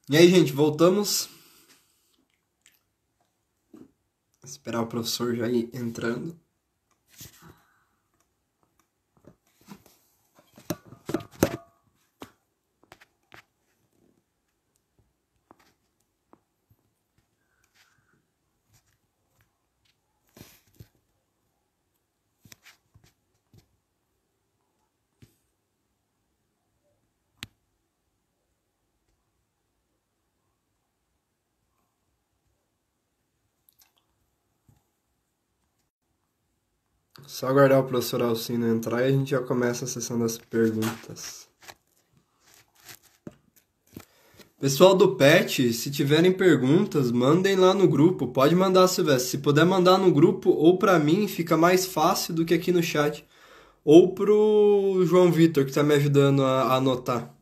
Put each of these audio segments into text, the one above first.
E aí, gente, voltamos. Esperar o professor já ir entrando. Só aguardar o professor Alcino entrar e a gente já começa a sessão das perguntas. Pessoal do PET, se tiverem perguntas, mandem lá no grupo. Pode mandar, Silvestre. Se puder mandar no grupo ou pra mim, fica mais fácil do que aqui no chat. Ou pro João Vitor, que tá me ajudando a anotar.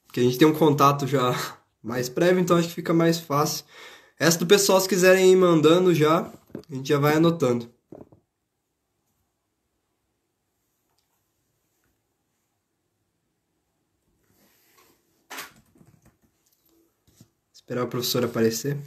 Porque a gente tem um contato já mais prévio, então acho que fica mais fácil. Essa do pessoal, se quiserem ir mandando já, a gente já vai anotando. Esperar o professor aparecer.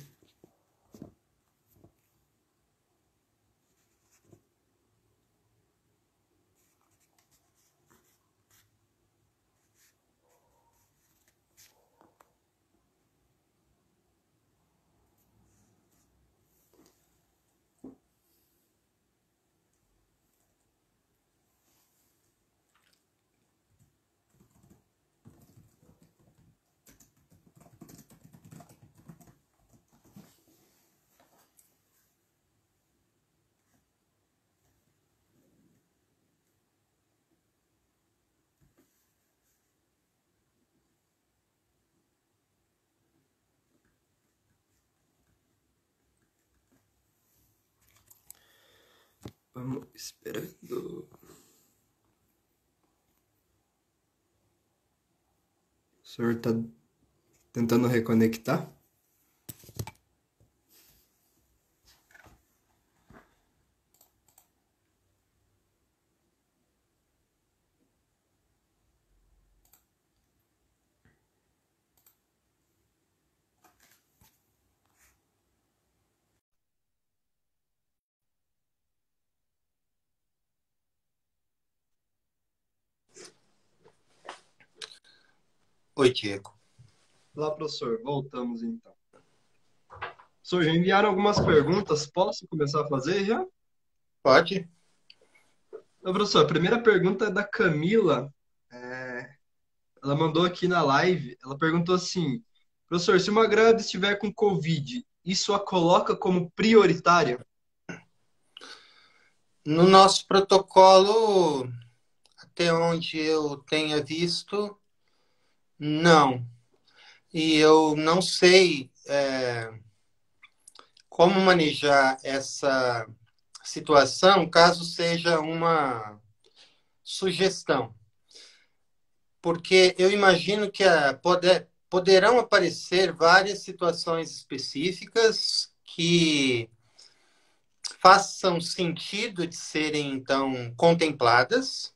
Vamos esperando. O senhor tá tentando reconectar? Oi, Diego. Olá, professor. Voltamos então. Professor, já enviaram algumas perguntas. Posso começar a fazer já? Pode? Ô, professor, a primeira pergunta é da Camila. É, Ela mandou aqui na live. Ela perguntou assim: professor, se uma grávida estiver com Covid, isso a coloca como prioritária? No nosso protocolo, até onde eu tenha visto, não. E eu não sei como manejar essa situação caso seja uma sugestão. Porque eu imagino que poderão aparecer várias situações específicas que façam sentido de serem, então, contempladas.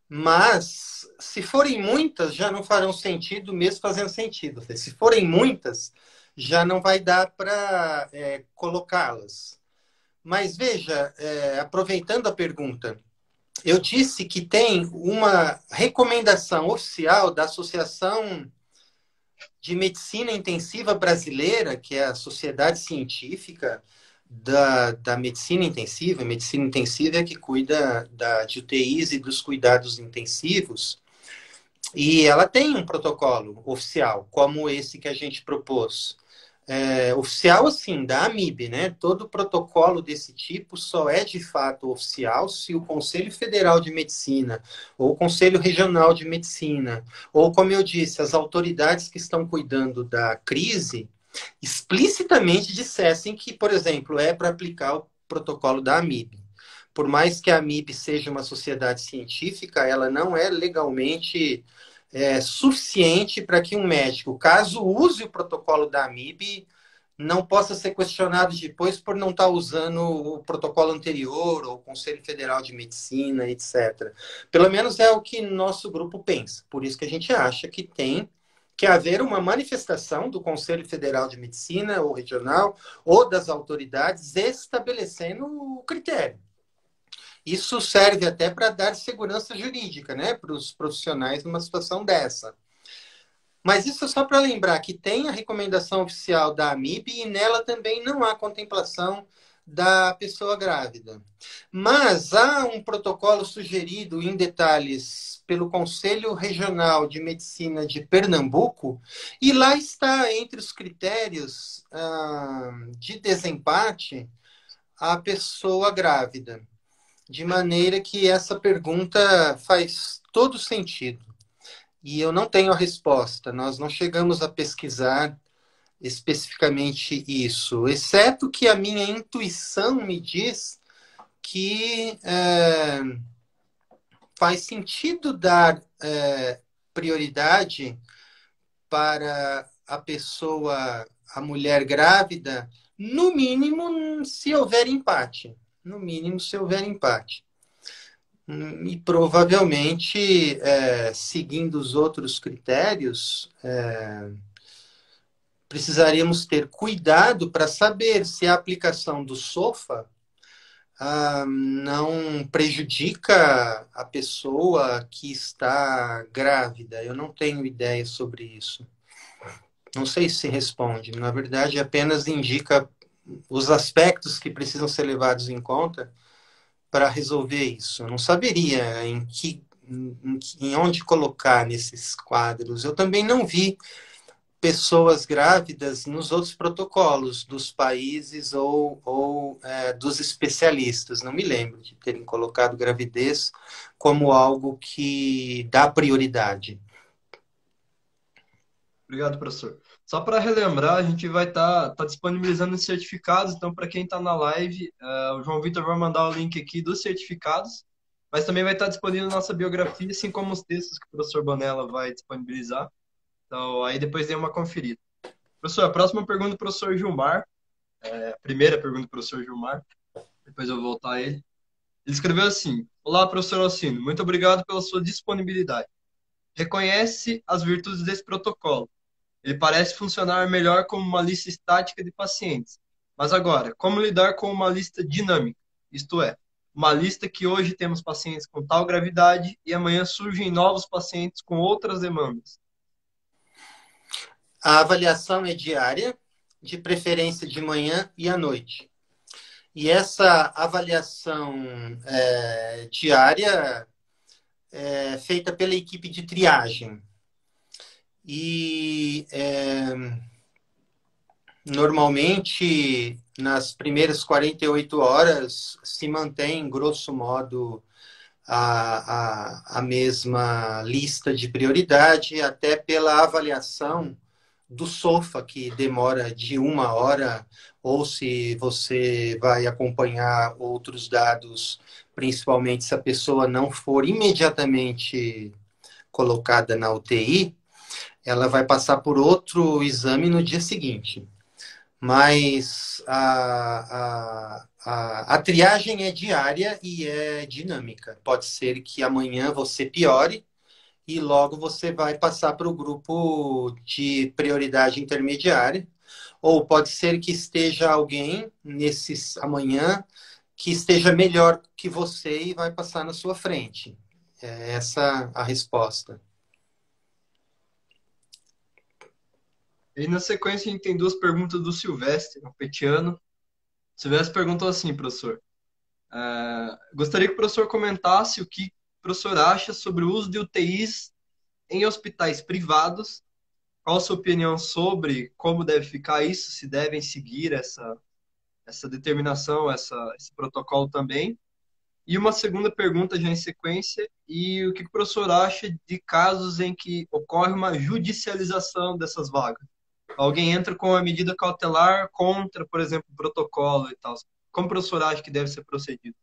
Mas, se forem muitas, já não farão sentido, mesmo fazendo sentido. Se forem muitas, já não vai dar para colocá-las. Mas veja, aproveitando a pergunta, eu disse que tem uma recomendação oficial da Associação de Medicina Intensiva Brasileira, que é a Sociedade Científica da medicina intensiva é que cuida de UTIs e dos cuidados intensivos, e ela tem um protocolo oficial, como esse que a gente propôs. Oficial, assim, da AMIB, né? Todo protocolo desse tipo só é de fato oficial se o Conselho Federal de Medicina, ou o Conselho Regional de Medicina, ou, como eu disse, as autoridades que estão cuidando da crise, explicitamente dissessem que, por exemplo, é para aplicar o protocolo da AMIB. Por mais que a AMIB seja uma sociedade científica, ela não é legalmente suficiente para que um médico, caso use o protocolo da AMIB, não possa ser questionado depois por não estar usando o protocolo anterior, ou o Conselho Federal de Medicina, etc. Pelo menos é o que nosso grupo pensa. Por isso que a gente acha que tem que haver uma manifestação do Conselho Federal de Medicina, ou regional, ou das autoridades, estabelecendo o critério. Isso serve até para dar segurança jurídica, né, para os profissionais numa situação dessa. Mas isso é só para lembrar que tem a recomendação oficial da AMIB e nela também não há contemplação da pessoa grávida. Mas há um protocolo sugerido em detalhes pelo Conselho Regional de Medicina de Pernambuco, e lá está entre os critérios de desempate a pessoa grávida. De maneira que essa pergunta faz todo sentido. E eu não tenho a resposta. Nós não chegamos a pesquisar especificamente isso, exceto que a minha intuição me diz que faz sentido dar prioridade para a pessoa, a mulher grávida, no mínimo se houver empate. No mínimo se houver empate. E provavelmente, seguindo os outros critérios, precisaríamos ter cuidado para saber se a aplicação do SOFA não prejudica a pessoa que está grávida. Eu não tenho ideia sobre isso. Não sei se responde. Na verdade, apenas indica os aspectos que precisam ser levados em conta para resolver isso. Eu não saberia em onde colocar nesses quadros. Eu também não vi pessoas grávidas nos outros protocolos dos países ou dos especialistas. Não me lembro de terem colocado gravidez como algo que dá prioridade. Obrigado, professor. Só para relembrar, a gente vai estar disponibilizando os certificados. Então, para quem está na live, o João Vitor vai mandar o link aqui dos certificados, mas também vai estar disponível nossa biografia, assim como os textos que o professor Bonella vai disponibilizar. Então, aí depois dê uma conferida. Professor, a próxima pergunta do professor Gilmar, a primeira pergunta do professor Gilmar, depois eu vou voltar a ele. Ele escreveu assim: Olá, professor Alcino, muito obrigado pela sua disponibilidade. Reconhece as virtudes desse protocolo. Ele parece funcionar melhor como uma lista estática de pacientes. Mas agora, como lidar com uma lista dinâmica? Isto é, uma lista que hoje temos pacientes com tal gravidade e amanhã surgem novos pacientes com outras demandas. A avaliação é diária, de preferência de manhã e à noite. E essa avaliação diária é feita pela equipe de triagem. E normalmente, nas primeiras 48 horas, se mantém, grosso modo, a mesma lista de prioridade, até pela avaliação do SOFA, que demora de 1 hora, ou se você vai acompanhar outros dados, principalmente se a pessoa não for imediatamente colocada na UTI, ela vai passar por outro exame no dia seguinte. Mas a triagem é diária e é dinâmica. Pode ser que amanhã você piore e logo você vai passar para o grupo de prioridade intermediária. Ou pode ser que esteja alguém nesses amanhã que esteja melhor que você e vai passar na sua frente. É essa a resposta. E na sequência a gente tem duas perguntas do Silvestre, um petiano. O Silvestre perguntou assim, professor. Gostaria que o professor comentasse o que o professor acha sobre o uso de UTIs em hospitais privados. Qual a sua opinião sobre como deve ficar isso, se devem seguir essa determinação, esse protocolo também. E uma segunda pergunta já em sequência, e o que o professor acha de casos em que ocorre uma judicialização dessas vagas? Alguém entra com a medida cautelar contra, por exemplo, o protocolo e tal. Como o professor acha que deve ser procedido?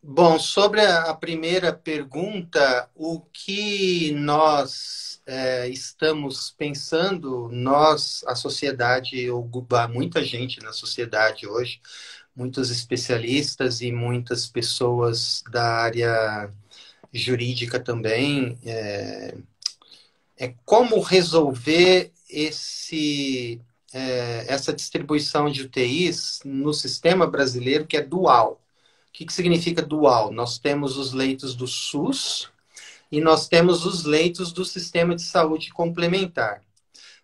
Bom, sobre a primeira pergunta, o que nós estamos pensando, nós, a sociedade, ou muita gente na sociedade hoje, muitos especialistas e muitas pessoas da área jurídica também, é como resolver essa distribuição de UTIs no sistema brasileiro, que é dual. O que significa dual? Nós temos os leitos do SUS e nós temos os leitos do sistema de saúde complementar.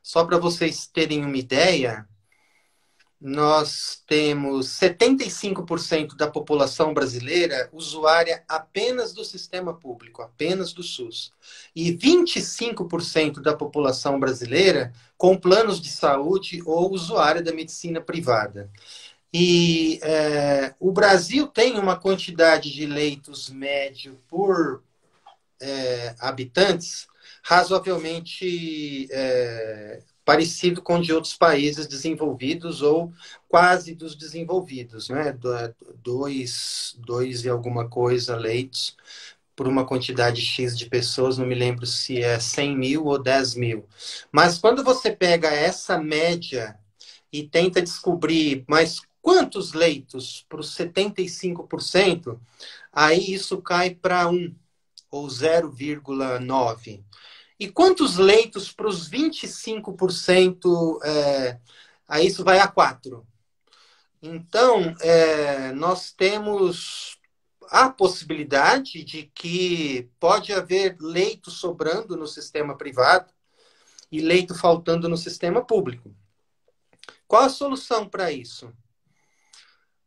Só para vocês terem uma ideia, nós temos 75% da população brasileira usuária apenas do sistema público, apenas do SUS. E 25% da população brasileira com planos de saúde ou usuária da medicina privada. E o Brasil tem uma quantidade de leitos médio por habitantes razoavelmente parecido com de outros países desenvolvidos ou quase dos desenvolvidos, né? Dois e alguma coisa leitos por uma quantidade X de pessoas, não me lembro se é 100 mil ou 10 mil. Mas quando você pega essa média e tenta descobrir mais quantos leitos para os 75%, aí isso cai para 1 ou 0,9. E quantos leitos para os 25%? Aí isso vai a 4. Então, nós temos a possibilidade de que pode haver leito sobrando no sistema privado e leito faltando no sistema público. Qual a solução para isso?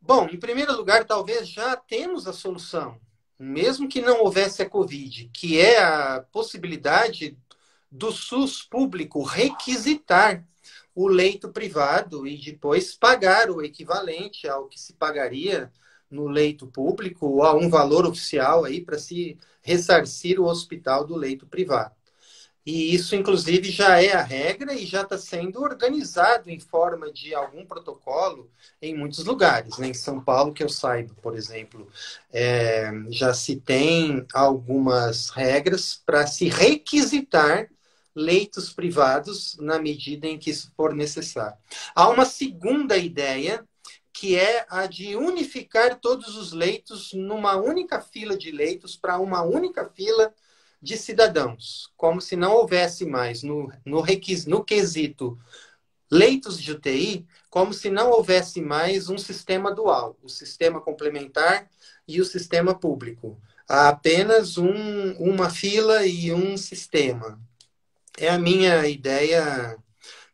Bom, em primeiro lugar, talvez já temos a solução, mesmo que não houvesse a Covid, que é a possibilidade do SUS público requisitar o leito privado e depois pagar o equivalente ao que se pagaria no leito público ou a um valor oficial aí para se ressarcir o hospital do leito privado. E isso, inclusive, já é a regra e já está sendo organizado em forma de algum protocolo em muitos lugares. Né? Em São Paulo, que eu saiba, por exemplo, já se tem algumas regras para se requisitar leitos privados na medida em que isso for necessário. Há uma segunda ideia, que é a de unificar todos os leitos numa única fila de leitos para uma única fila de cidadãos, como se não houvesse mais no quesito leitos de UTI, como se não houvesse mais um sistema dual, o sistema complementar e o sistema público. Há apenas uma fila e um sistema. É a minha ideia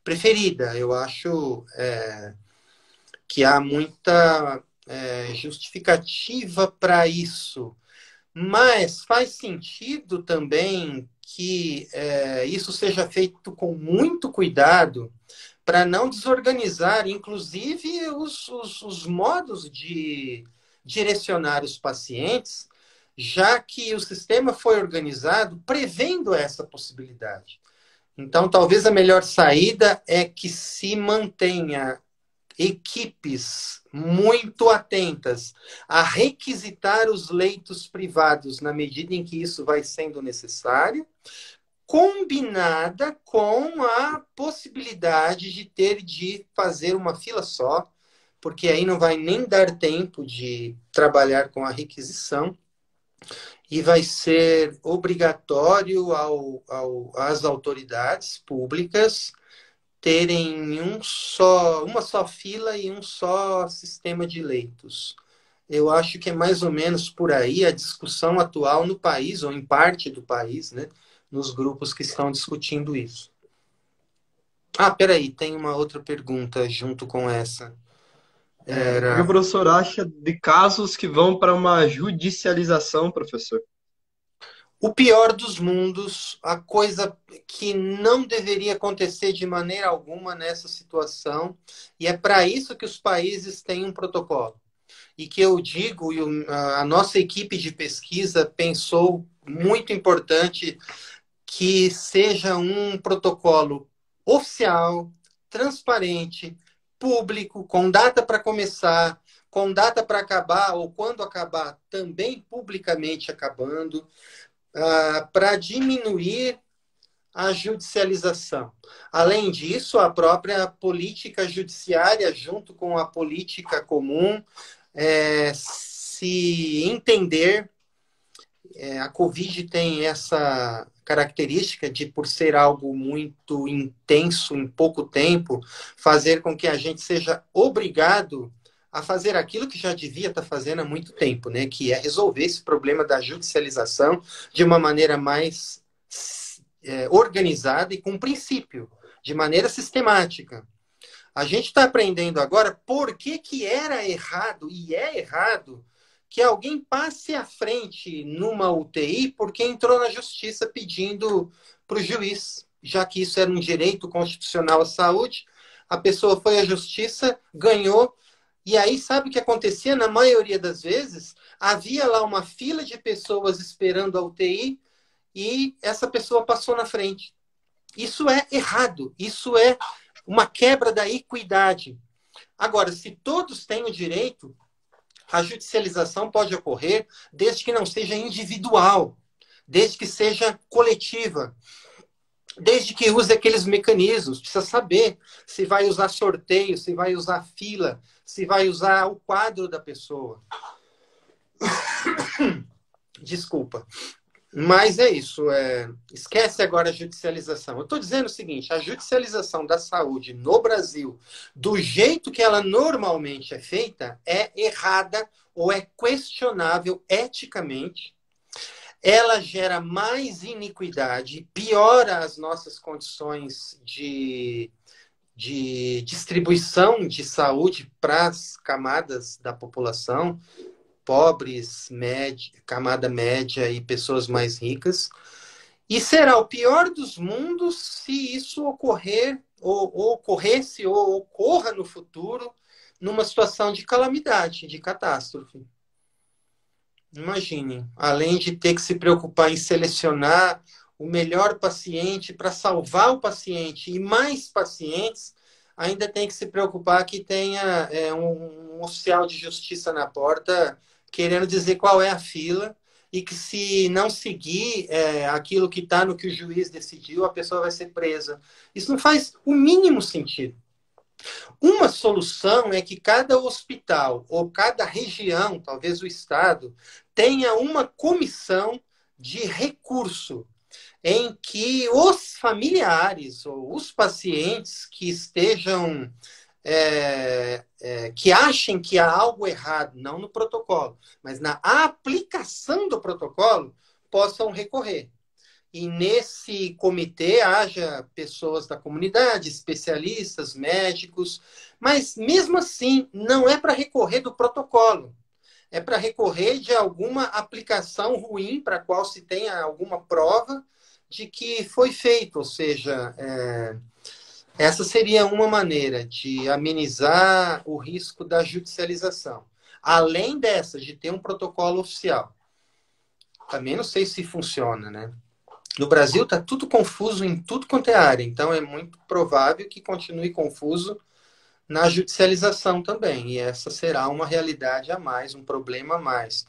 preferida. Eu acho que há muita justificativa para isso. Mas faz sentido também que isso seja feito com muito cuidado para não desorganizar, inclusive, os modos de direcionar os pacientes, já que o sistema foi organizado prevendo essa possibilidade. Então, talvez a melhor saída é que se mantenha equipes muito atentas a requisitar os leitos privados na medida em que isso vai sendo necessário, combinada com a possibilidade de ter de fazer uma fila só, porque aí não vai nem dar tempo de trabalhar com a requisição e vai ser obrigatório às autoridades públicas terem uma só fila e um só sistema de leitos. Eu acho que é mais ou menos por aí a discussão atual no país, ou em parte do país, né, nos grupos que estão discutindo isso. Peraí, tem uma outra pergunta junto com essa. O que o professor acha de casos que vão para uma judicialização, professor? O pior dos mundos, a coisa que não deveria acontecer de maneira alguma nessa situação, e é para isso que os países têm um protocolo. E que eu digo, a nossa equipe de pesquisa pensou muito importante que seja um protocolo oficial, transparente, público, com data para começar, com data para acabar, ou quando acabar, também publicamente acabando, para diminuir a judicialização. Além disso, a própria política judiciária, junto com a política comum, se entender A Covid tem essa característica de, por ser algo muito intenso em pouco tempo, fazer com que a gente seja obrigado a fazer aquilo que já devia estar fazendo há muito tempo, né? Que é resolver esse problema da judicialização de uma maneira mais organizada e com princípio, de maneira sistemática. A gente está aprendendo agora por que era errado, e é errado, que alguém passe à frente numa UTI porque entrou na justiça pedindo para o juiz, já que isso era um direito constitucional à saúde, a pessoa foi à justiça, ganhou, e aí sabe o que acontecia? Na maioria das vezes, havia lá uma fila de pessoas esperando a UTI e essa pessoa passou na frente. Isso é errado, isso é uma quebra da equidade. Agora, se todos têm o direito, a judicialização pode ocorrer desde que não seja individual, desde que seja coletiva, desde que use aqueles mecanismos. Precisa saber se vai usar sorteio, se vai usar fila, se vai usar o quadro da pessoa. Desculpa. Mas é isso. Esquece agora a judicialização. Eu estou dizendo o seguinte: a judicialização da saúde no Brasil, do jeito que ela normalmente é feita, é errada ou é questionável eticamente. Ela gera mais iniquidade, piora as nossas condições de distribuição de saúde para as camadas da população, pobres, camada média e pessoas mais ricas. E será o pior dos mundos se isso ocorrer, ou ocorresse, ou ocorra no futuro, numa situação de calamidade, de catástrofe. Imagine, além de ter que se preocupar em selecionar o melhor paciente para salvar o paciente e mais pacientes, ainda tem que se preocupar que tenha um oficial de justiça na porta querendo dizer qual é a fila e que se não seguir aquilo que está no que o juiz decidiu, a pessoa vai ser presa. Isso não faz o mínimo sentido. Uma solução é que cada hospital ou cada região, talvez o estado, tenha uma comissão de recurso em que os familiares ou os pacientes que estejam que achem que há algo errado, não no protocolo, mas na aplicação do protocolo, possam recorrer. E nesse comitê haja pessoas da comunidade, especialistas, médicos, mas mesmo assim não é para recorrer do protocolo, é para recorrer de alguma aplicação ruim para a qual se tenha alguma prova de que foi feito, ou seja, essa seria uma maneira de amenizar o risco da judicialização. Além dessa, de ter um protocolo oficial. Também não sei se funciona, né? No Brasil está tudo confuso em tudo quanto é área, então é muito provável que continue confuso na judicialização também. E essa será uma realidade a mais, um problema a mais.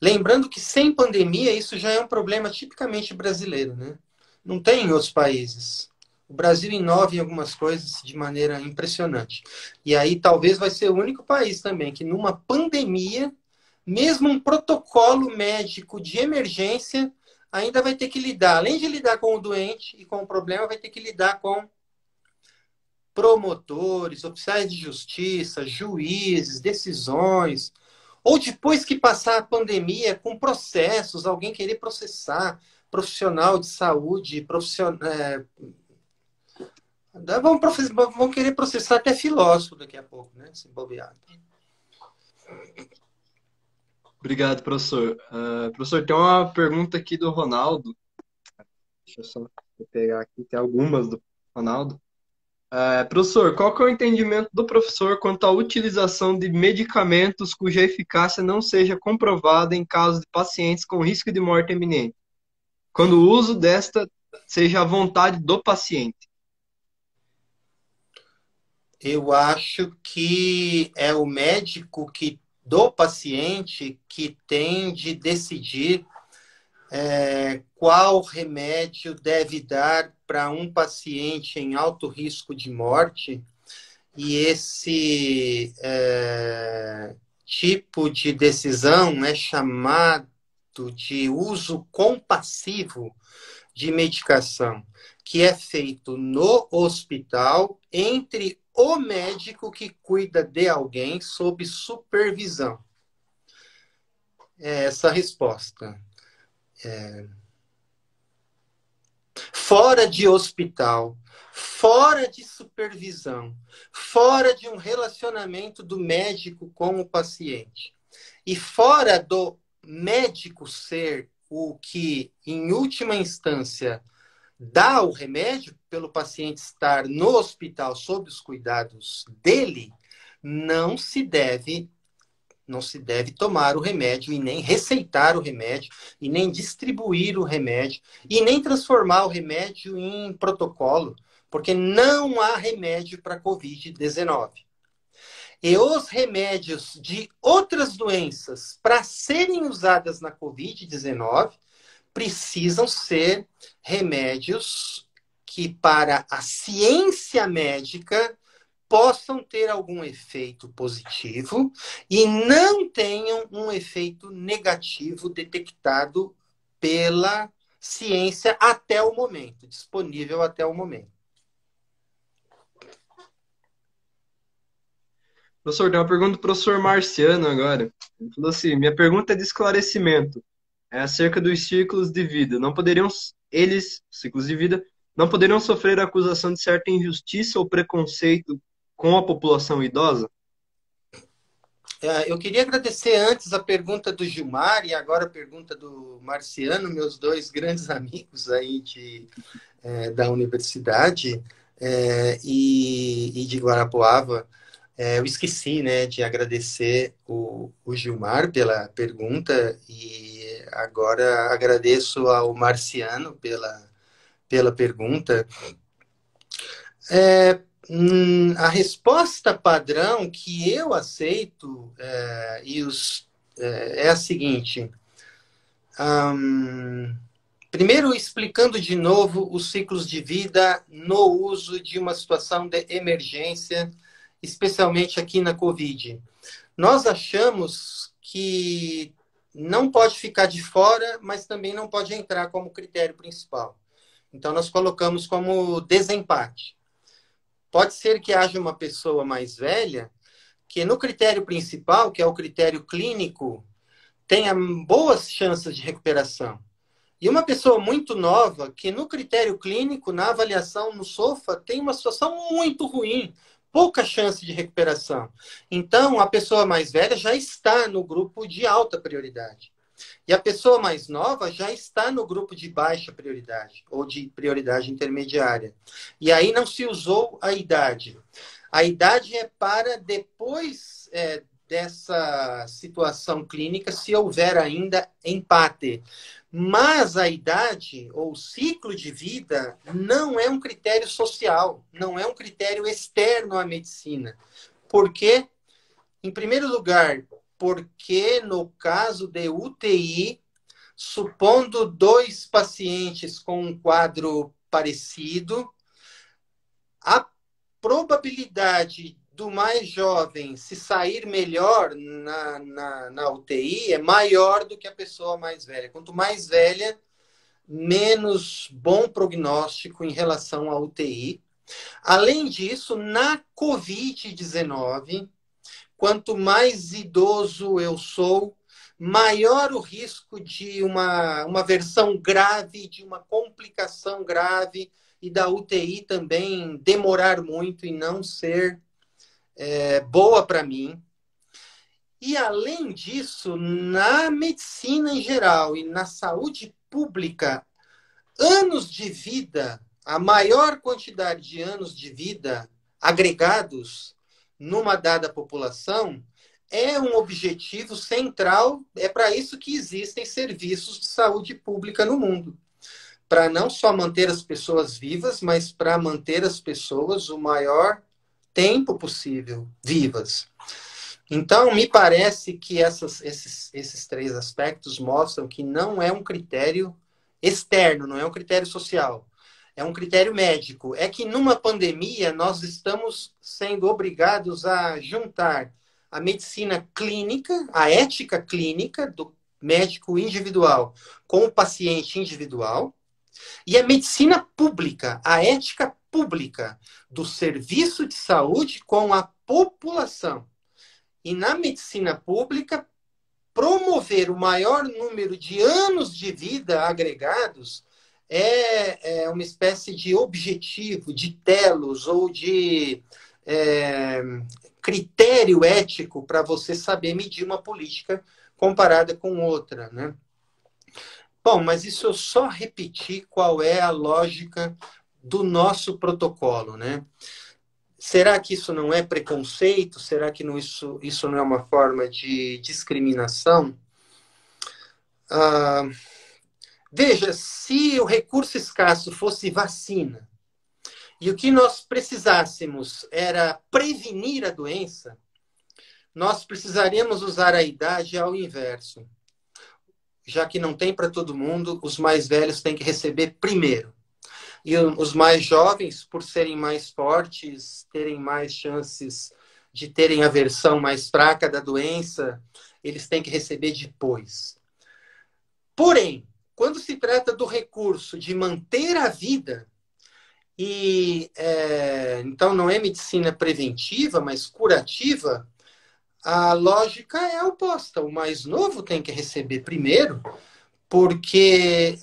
Lembrando que sem pandemia isso já é um problema tipicamente brasileiro, né? Não tem em outros países. O Brasil inova em algumas coisas de maneira impressionante. E aí talvez vai ser o único país também que numa pandemia, mesmo um protocolo médico de emergência, ainda vai ter que lidar, além de lidar com o doente e com o problema, vai ter que lidar com promotores, oficiais de justiça, juízes, decisões, ou depois que passar a pandemia, com processos, alguém querer processar profissional de saúde, vão querer processar até filósofo daqui a pouco, né? Se bobear. Obrigado, professor. Professor, tem uma pergunta aqui do Ronaldo. Deixa eu só pegar aqui, tem algumas do Ronaldo. Professor, qual que é o entendimento do professor quanto à utilização de medicamentos cuja eficácia não seja comprovada em casos de pacientes com risco de morte iminente, quando o uso desta seja à vontade do paciente? Eu acho que é o médico do paciente que tem de decidir qual remédio deve dar para um paciente em alto risco de morte. E esse tipo de decisão é chamado de uso compassivo de medicação, que é feito no hospital entre o médico que cuida de alguém sob supervisão. É essa a resposta. Fora de hospital, fora de supervisão, fora de um relacionamento do médico com o paciente e fora do médico ser o que, em última instância, dá o remédio pelo paciente estar no hospital sob os cuidados dele, não se deve tomar o remédio e nem receitar o remédio e nem distribuir o remédio e nem transformar o remédio em protocolo, porque não há remédio para COVID-19. E os remédios de outras doenças para serem usadas na COVID-19 precisam ser remédios que, para a ciência médica, possam ter algum efeito positivo e não tenham um efeito negativo detectado pela ciência até o momento, disponível até o momento. Professor, tem uma pergunta do professor Marciano agora. Ele falou assim: minha pergunta é de esclarecimento. É acerca dos ciclos de vida. Não poderiam, eles, ciclos de vida, não poderiam sofrer acusação de certa injustiça ou preconceito com a população idosa? Eu queria agradecer antes a pergunta do Gilmar e agora a pergunta do Marciano, meus dois grandes amigos aí da universidade e de Guarapuava. Eu esqueci, né, de agradecer o Gilmar pela pergunta e agora agradeço ao Marciano pela pergunta. A resposta padrão que eu aceito é a seguinte. Primeiro, explicando de novo os ciclos de vida no uso de uma situação de emergência, especialmente aqui na Covid. Nós achamos que não pode ficar de fora, mas também não pode entrar como critério principal. Então, nós colocamos como desempate. Pode ser que haja uma pessoa mais velha que no critério principal, que é o critério clínico, tenha boas chances de recuperação. E uma pessoa muito nova que no critério clínico, na avaliação no SOFA, tem uma situação muito ruim, pouca chance de recuperação. Então, a pessoa mais velha já está no grupo de alta prioridade. E a pessoa mais nova já está no grupo de baixa prioridade, ou de prioridade intermediária. E aí não se usou a idade. A idade é para depois dessa situação clínica, se houver ainda empate. Mas a idade, ou ciclo de vida, não é um critério social, não é um critério externo à medicina. Por quê? Em primeiro lugar, porque no caso de UTI, supondo dois pacientes com um quadro parecido, a probabilidade do mais jovem se sair melhor na UTI é maior do que a pessoa mais velha. Quanto mais velha, menos bom prognóstico em relação à UTI. Além disso, na COVID-19, quanto mais idoso eu sou, maior o risco de uma versão grave, de uma complicação grave, e da UTI também demorar muito e não ser boa para mim. E, além disso, na medicina em geral e na saúde pública, anos de vida, a maior quantidade de anos de vida agregados numa dada população é um objetivo central, é para isso que existem serviços de saúde pública no mundo. Para não só manter as pessoas vivas, mas para manter as pessoas o maior tempo possível vivas. Então, me parece que esses três aspectos mostram que não é um critério externo, não é um critério social. É um critério médico. É que numa pandemia nós estamos sendo obrigados a juntar a medicina clínica, a ética clínica do médico individual com o paciente individual, e a medicina pública, a ética pública do serviço de saúde com a população. E na medicina pública, promover o maior número de anos de vida agregados é uma espécie de objetivo, de telos ou de critério ético para você saber medir uma política comparada com outra, né? Bom, mas isso eu só repeti qual é a lógica do nosso protocolo, né? Será que isso não é preconceito? Será que isso não é uma forma de discriminação? Veja, se o recurso escasso fosse vacina, e o que nós precisássemos era prevenir a doença, nós precisaríamos usar a idade ao inverso. Já que não tem para todo mundo, os mais velhos têm que receber primeiro. E os mais jovens, por serem mais fortes, terem mais chances de terem a versão mais fraca da doença, eles têm que receber depois. Porém, quando se trata do recurso de manter a vida, então não é medicina preventiva, mas curativa, a lógica é a oposta. O mais novo tem que receber primeiro, porque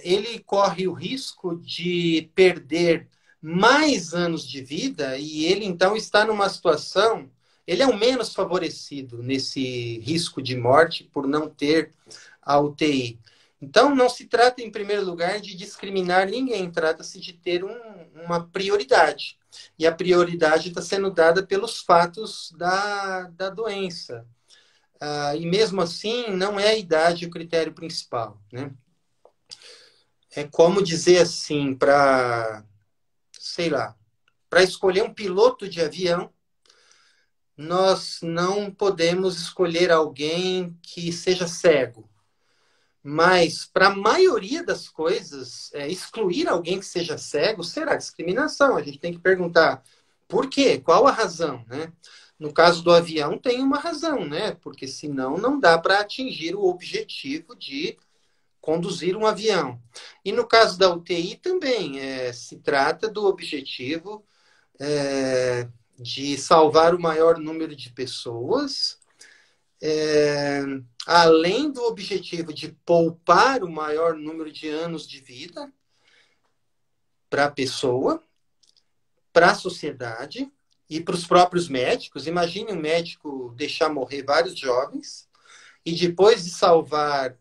ele corre o risco de perder mais anos de vida e ele, então, está numa situação... Ele é o menos favorecido nesse risco de morte por não ter a UTI. Então, não se trata, em primeiro lugar, de discriminar ninguém. Trata-se de ter uma prioridade. E a prioridade está sendo dada pelos fatos da doença. E mesmo assim, não é a idade o critério principal, né? É como dizer assim, para escolher um piloto de avião, nós não podemos escolher alguém que seja cego. Mas, para a maioria das coisas, excluir alguém que seja cego será discriminação. A gente tem que perguntar por quê? Qual a razão, né? No caso do avião, tem uma razão, né? Porque senão não dá para atingir o objetivo de conduzir um avião. E no caso da UTI também, se trata do objetivo de salvar o maior número de pessoas, além do objetivo de poupar o maior número de anos de vida para a pessoa, para a sociedade e para os próprios médicos. Imagine um médico deixar morrer vários jovens e depois de salvar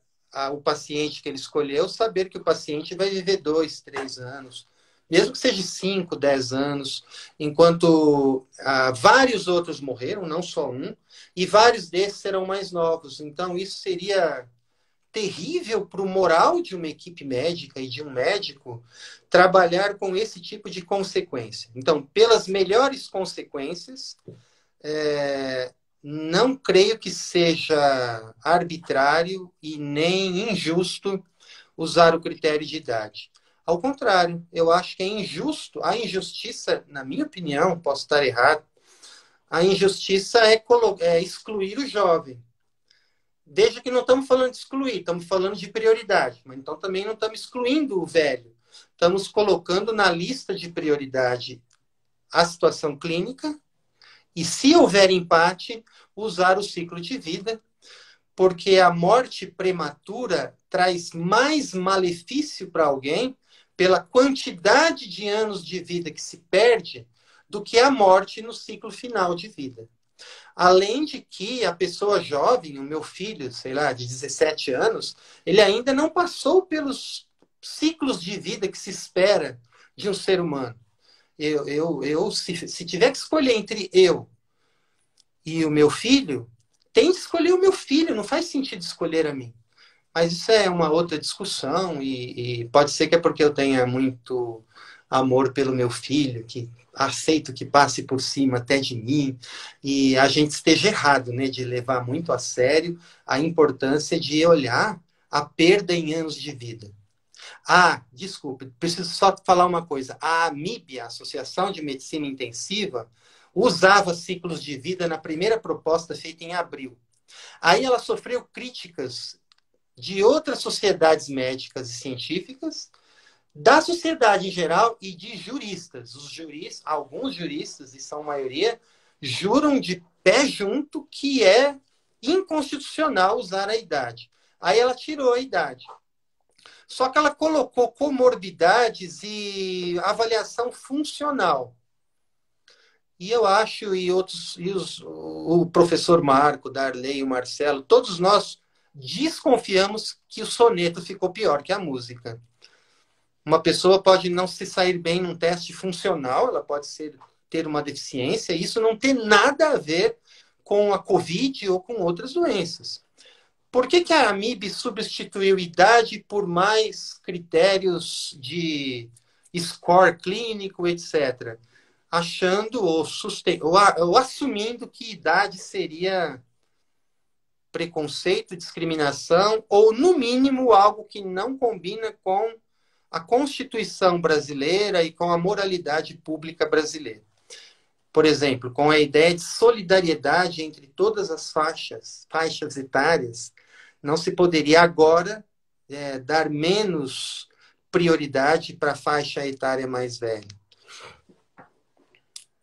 o paciente que ele escolheu, saber que o paciente vai viver 2, 3 anos, mesmo que seja 5, 10 anos, enquanto vários outros morreram, não só um, e vários desses serão mais novos. Então, isso seria terrível para o moral de uma equipe médica e de um médico trabalhar com esse tipo de consequência. Então, pelas melhores consequências, não creio que seja arbitrário e nem injusto usar o critério de idade. Ao contrário, eu acho que é injusto. A injustiça, na minha opinião, posso estar errado, a injustiça é excluir o jovem. Desde que não estamos falando de excluir, estamos falando de prioridade. Mas então também não estamos excluindo o velho. Estamos colocando na lista de prioridade a situação clínica e, se houver empate, usar o ciclo de vida, porque a morte prematura traz mais malefício para alguém pela quantidade de anos de vida que se perde do que a morte no ciclo final de vida. Além de que a pessoa jovem, o meu filho, de 17 anos, ele ainda não passou pelos ciclos de vida que se espera de um ser humano. Se tiver que escolher entre eu e o meu filho, tem que escolher o meu filho, não faz sentido escolher a mim. Mas isso é uma outra discussão e pode ser que é porque eu tenha muito amor pelo meu filho, que aceito que passe por cima até de mim, e a gente esteja errado, né, de levar muito a sério a importância de olhar a perda em anos de vida. Desculpe, preciso só falar uma coisa. A AMIB, a Associação de Medicina Intensiva, usava ciclos de vida na primeira proposta feita em abril. Aí ela sofreu críticas de outras sociedades médicas e científicas, da sociedade em geral e de juristas. Alguns juristas, e são a maioria, juram de pé junto que é inconstitucional usar a idade. Aí ela tirou a idade. Só que ela colocou comorbidades e avaliação funcional. E eu acho, o professor Marco, Darley e o Marcelo, todos nós desconfiamos que o soneto ficou pior que a música. Uma pessoa pode não se sair bem num teste funcional, ela pode ter uma deficiência, e isso não tem nada a ver com a Covid ou com outras doenças. Por que a AMIB substituiu idade por mais critérios de score clínico, etc., achando ou assumindo que idade seria preconceito, discriminação, ou, no mínimo, algo que não combina com a Constituição brasileira e com a moralidade pública brasileira. Por exemplo, com a ideia de solidariedade entre todas as faixas etárias, não se poderia agora dar menos prioridade para a faixa etária mais velha.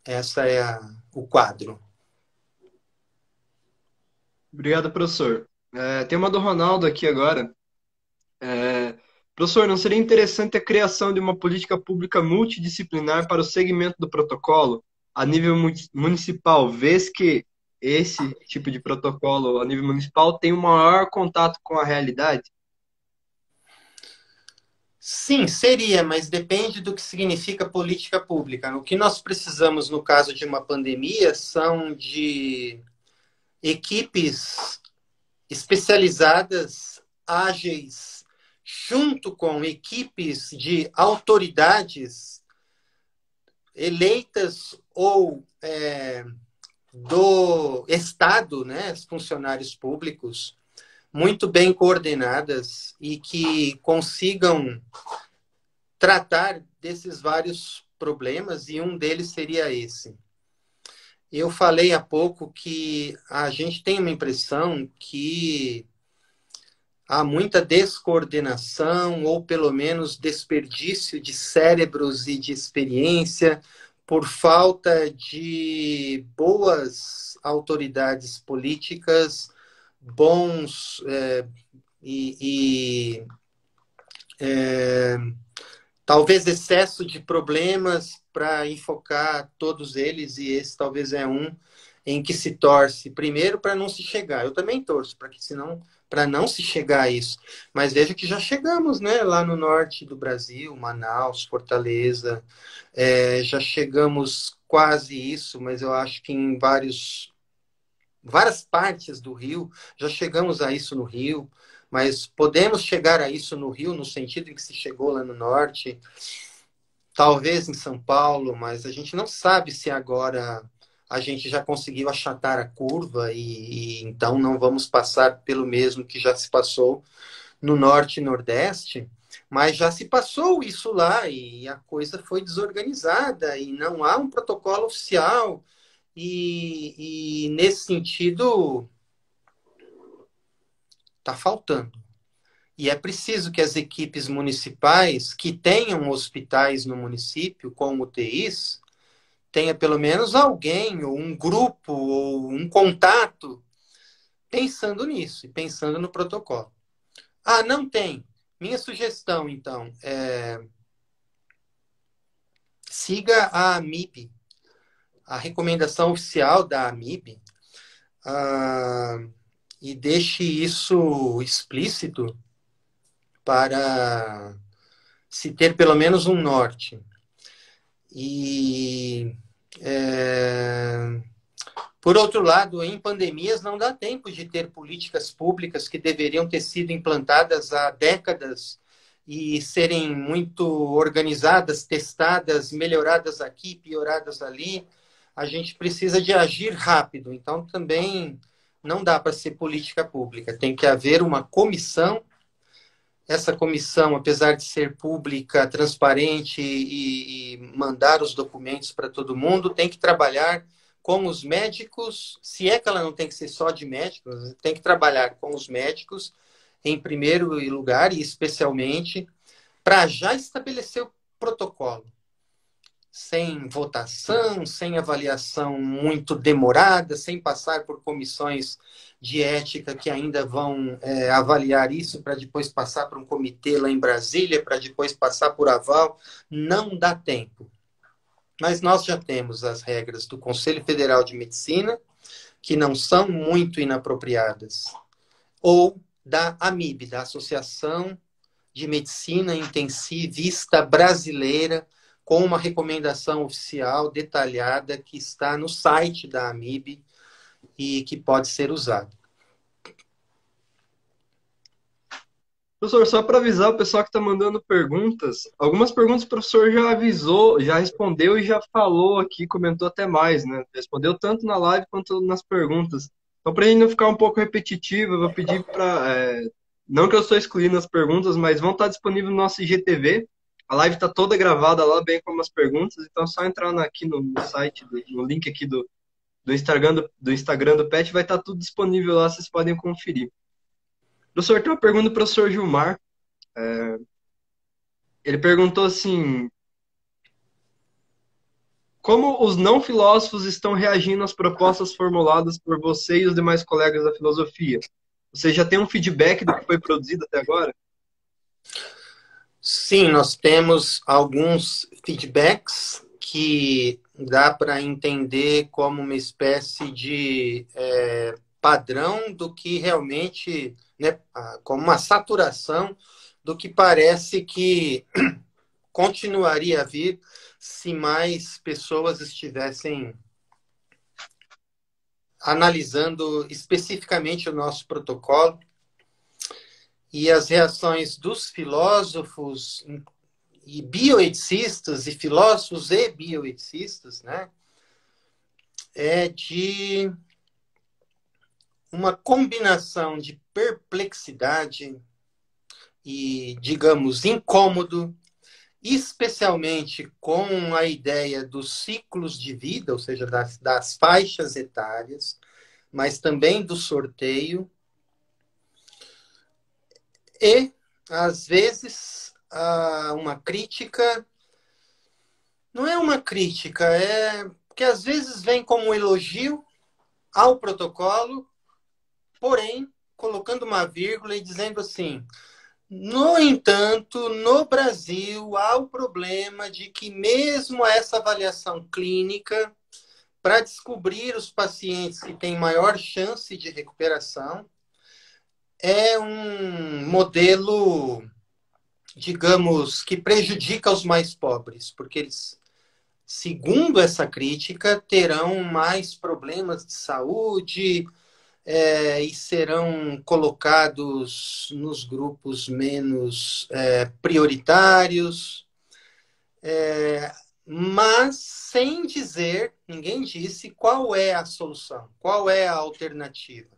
Essa é o quadro. Obrigado, professor. Tem uma do Ronaldo aqui agora. Professor, não seria interessante a criação de uma política pública multidisciplinar para o segmento do protocolo a nível municipal, vez que esse tipo de protocolo a nível municipal tem um maior contato com a realidade? Sim, seria, mas depende do que significa política pública. O que nós precisamos, no caso de uma pandemia, são de equipes especializadas, ágeis, junto com equipes de autoridades eleitas ou do Estado, né, funcionários públicos, muito bem coordenadas e que consigam tratar desses vários problemas, e um deles seria esse. Eu falei há pouco que a gente tem uma impressão que há muita descoordenação ou pelo menos desperdício de cérebros e de experiência por falta de boas autoridades políticas, bons talvez excesso de problemas para enfocar todos eles, e esse talvez é um em que se torce primeiro para não se chegar. Eu também torço para não se chegar a isso. Mas veja que já chegamos, né, lá no norte do Brasil, Manaus, Fortaleza, já chegamos quase isso, mas eu acho que em várias partes do Rio, já chegamos a isso no Rio, mas podemos chegar a isso no Rio, no sentido em que se chegou lá no norte, talvez em São Paulo, mas a gente não sabe se agora a gente já conseguiu achatar a curva e então não vamos passar pelo mesmo que já se passou no norte e nordeste, mas já se passou isso lá e a coisa foi desorganizada e não há um protocolo oficial e nesse sentido está faltando. E é preciso que as equipes municipais que tenham hospitais no município com UTIs tenha pelo menos alguém, ou um grupo, ou um contato pensando nisso e pensando no protocolo. Ah, não tem. Minha sugestão, então, siga a AMIB, a recomendação oficial da AMIB, e deixe isso explícito para se ter pelo menos um norte. E, por outro lado, em pandemias não dá tempo de ter políticas públicas que deveriam ter sido implantadas há décadas e serem muito organizadas, testadas, melhoradas aqui, pioradas ali. A gente precisa de agir rápido. Então, também não dá para ser política pública. Tem que haver uma comissão. Essa comissão, apesar de ser pública, transparente e mandar os documentos para todo mundo, tem que trabalhar com os médicos, se é que ela não tem que ser só de médicos, tem que trabalhar com os médicos em primeiro lugar e especialmente, para já estabelecer o protocolo, sem votação, sem avaliação muito demorada, sem passar por comissões de ética que ainda vão avaliar isso para depois passar para um comitê lá em Brasília, para depois passar por aval. Não dá tempo. Mas nós já temos as regras do Conselho Federal de Medicina, que não são muito inapropriadas, ou da AMIB, da Associação de Medicina Intensivista Brasileira, com uma recomendação oficial detalhada que está no site da AMIB e que pode ser usada. Professor, só para avisar o pessoal que está mandando perguntas, algumas perguntas o professor já avisou, já respondeu e já falou aqui, comentou até mais, né? Respondeu tanto na live quanto nas perguntas. Então, para a gente não ficar um pouco repetitivo, eu vou pedir para... não que eu estou excluindo as perguntas, mas vão estar disponíveis no nosso IGTV. A live está toda gravada lá, bem como as perguntas, então é só entrar aqui no site, no link aqui do Instagram do PET, vai estar tudo disponível lá, vocês podem conferir. Professor, tem uma pergunta do professor Gilmar. Ele perguntou assim: como os não filósofos estão reagindo às propostas formuladas por você e os demais colegas da filosofia? Você já tem um feedback do que foi produzido até agora? Sim, nós temos alguns feedbacks que dá para entender como uma espécie de padrão do que realmente, né, como uma saturação do que parece que continuaria a vir se mais pessoas estivessem analisando especificamente o nosso protocolo. E as reações dos filósofos e bioeticistas, e filósofos e bioeticistas, né, é de uma combinação de perplexidade e, digamos, incômodo, especialmente com a ideia dos ciclos de vida, ou seja, das faixas etárias, mas também do sorteio, e, às vezes, uma crítica, não é uma crítica, é que às vezes vem como um elogio ao protocolo, porém, colocando uma vírgula e dizendo assim: no entanto, no Brasil, há o problema de que mesmo essa avaliação clínica, para descobrir os pacientes que têm maior chance de recuperação, é um modelo, digamos, que prejudica os mais pobres, porque eles, segundo essa crítica, terão mais problemas de saúde e serão colocados nos grupos menos prioritários, mas sem dizer, ninguém disse qual é a solução, qual é a alternativa.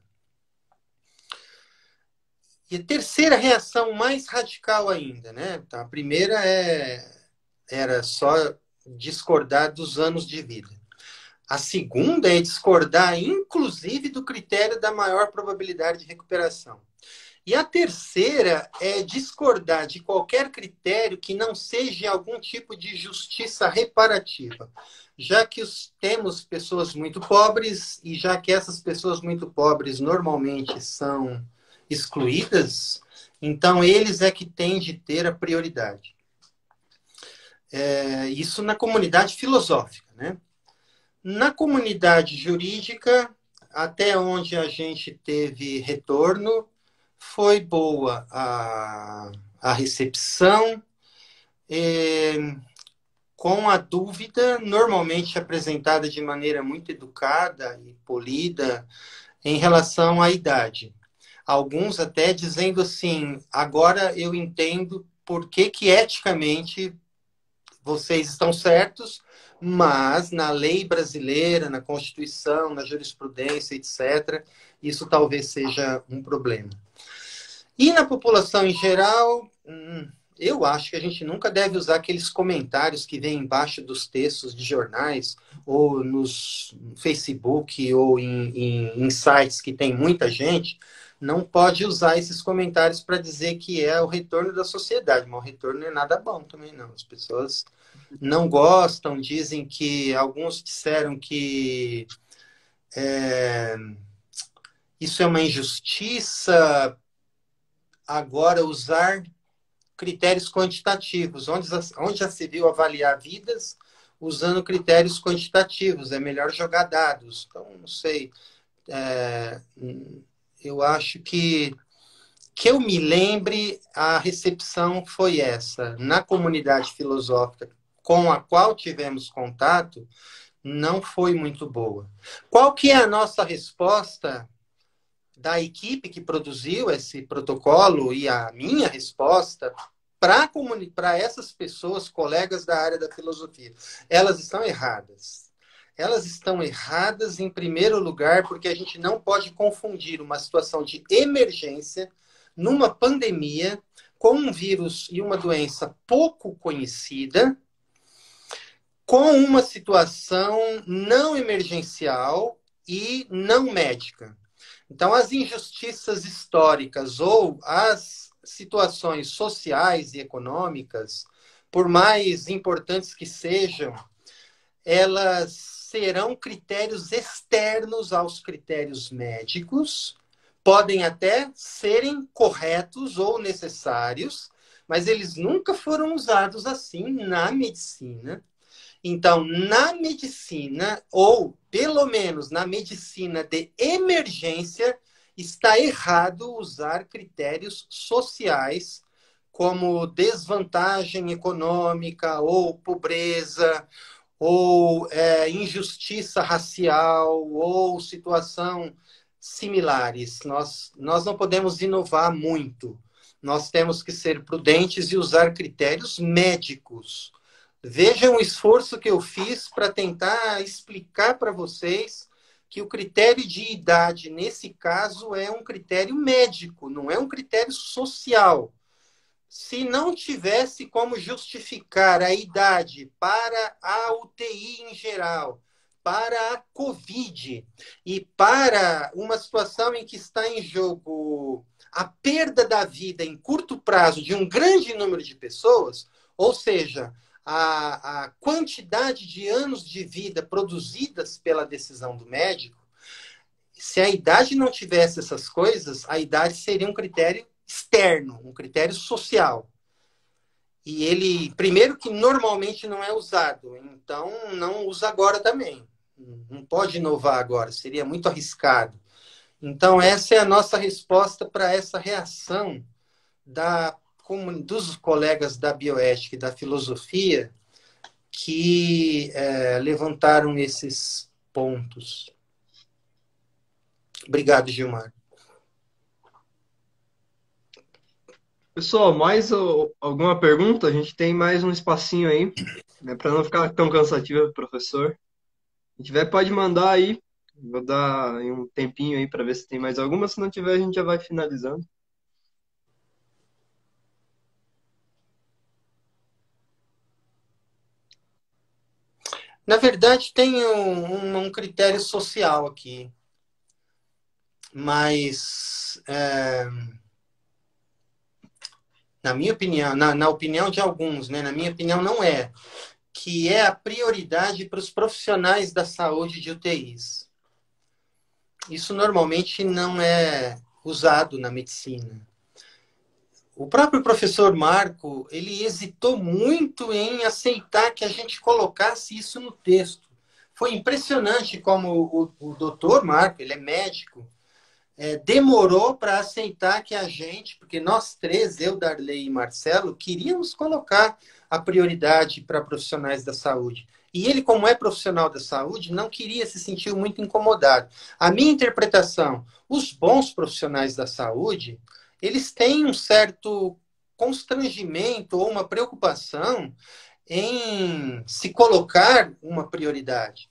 E a terceira reação, mais radical ainda, né? Então, a primeira era só discordar dos anos de vida. A segunda é discordar, inclusive, do critério da maior probabilidade de recuperação. E a terceira é discordar de qualquer critério que não seja algum tipo de justiça reparativa, já que temos pessoas muito pobres e já que essas pessoas muito pobres normalmente são excluídas, então eles é que têm de ter a prioridade. Isso na comunidade filosófica, né? Na comunidade jurídica, até onde a gente teve retorno, foi boa a recepção, com a dúvida, normalmente apresentada de maneira muito educada e polida, em relação à idade. Alguns até dizendo assim: agora eu entendo por que eticamente vocês estão certos, mas na lei brasileira, na Constituição, na jurisprudência, etc., isso talvez seja um problema. E na população em geral, eu acho que a gente nunca deve usar aqueles comentários que vêm embaixo dos textos de jornais, ou no Facebook, ou em sites que tem muita gente, não pode usar esses comentários para dizer que é o retorno da sociedade, mas o retorno não é nada bom também, não. As pessoas não gostam, dizem que, alguns disseram que isso é uma injustiça, agora usar critérios quantitativos, onde já se viu avaliar vidas usando critérios quantitativos, é melhor jogar dados. Então, não sei, eu acho que eu me lembre, a recepção foi essa. Na comunidade filosófica com a qual tivemos contato, não foi muito boa. Qual que é a nossa resposta da equipe que produziu esse protocolo e a minha resposta para essas pessoas, colegas da área da filosofia? Elas estão erradas. Elas estão erradas, em primeiro lugar, porque a gente não pode confundir uma situação de emergência numa pandemia com um vírus e uma doença pouco conhecida com uma situação não emergencial e não médica. Então, as injustiças históricas ou as situações sociais e econômicas, por mais importantes que sejam, elas serão critérios externos aos critérios médicos, podem até serem corretos ou necessários, mas eles nunca foram usados assim na medicina. Então, na medicina, ou pelo menos na medicina de emergência, está errado usar critérios sociais como desvantagem econômica ou pobreza, ou injustiça racial, ou situação similares. Nós não podemos inovar muito. Nós temos que ser prudentes e usar critérios médicos. Vejam o esforço que eu fiz para tentar explicar para vocês que o critério de idade, nesse caso, é um critério médico, não é um critério social. Se não tivesse como justificar a idade para a UTI em geral, para a Covid e para uma situação em que está em jogo a perda da vida em curto prazo de um grande número de pessoas, ou seja, a quantidade de anos de vida produzidas pela decisão do médico, se a idade não tivesse essas coisas, a idade seria um critério externo, um critério social. E ele, primeiro que normalmente não é usado, então não usa agora também. Não pode inovar agora, seria muito arriscado. Então essa é a nossa resposta para essa reação dos colegas da bioética e da filosofia que levantaram esses pontos. Obrigado, Gilmar. Pessoal, mais alguma pergunta? A gente tem mais um espacinho aí, né, para não ficar tão cansativo, professor. Se tiver, pode mandar aí. Vou dar aí um tempinho aí para ver se tem mais alguma. Se não tiver, a gente já vai finalizando. Na verdade, tem um critério social aqui, mas na minha opinião, na opinião de alguns, né, na minha opinião não é, que é a prioridade para os profissionais da saúde de UTIs. Isso normalmente não é usado na medicina. O próprio professor Marco, ele hesitou muito em aceitar que a gente colocasse isso no texto. Foi impressionante como o doutor Marco, ele é médico, demorou para aceitar que a gente, porque nós três, eu, Darley e Marcelo, queríamos colocar a prioridade para profissionais da saúde. E ele, como é profissional da saúde, não queria se sentir muito incomodado. A minha interpretação, os bons profissionais da saúde, eles têm um certo constrangimento ou uma preocupação em se colocar uma prioridade.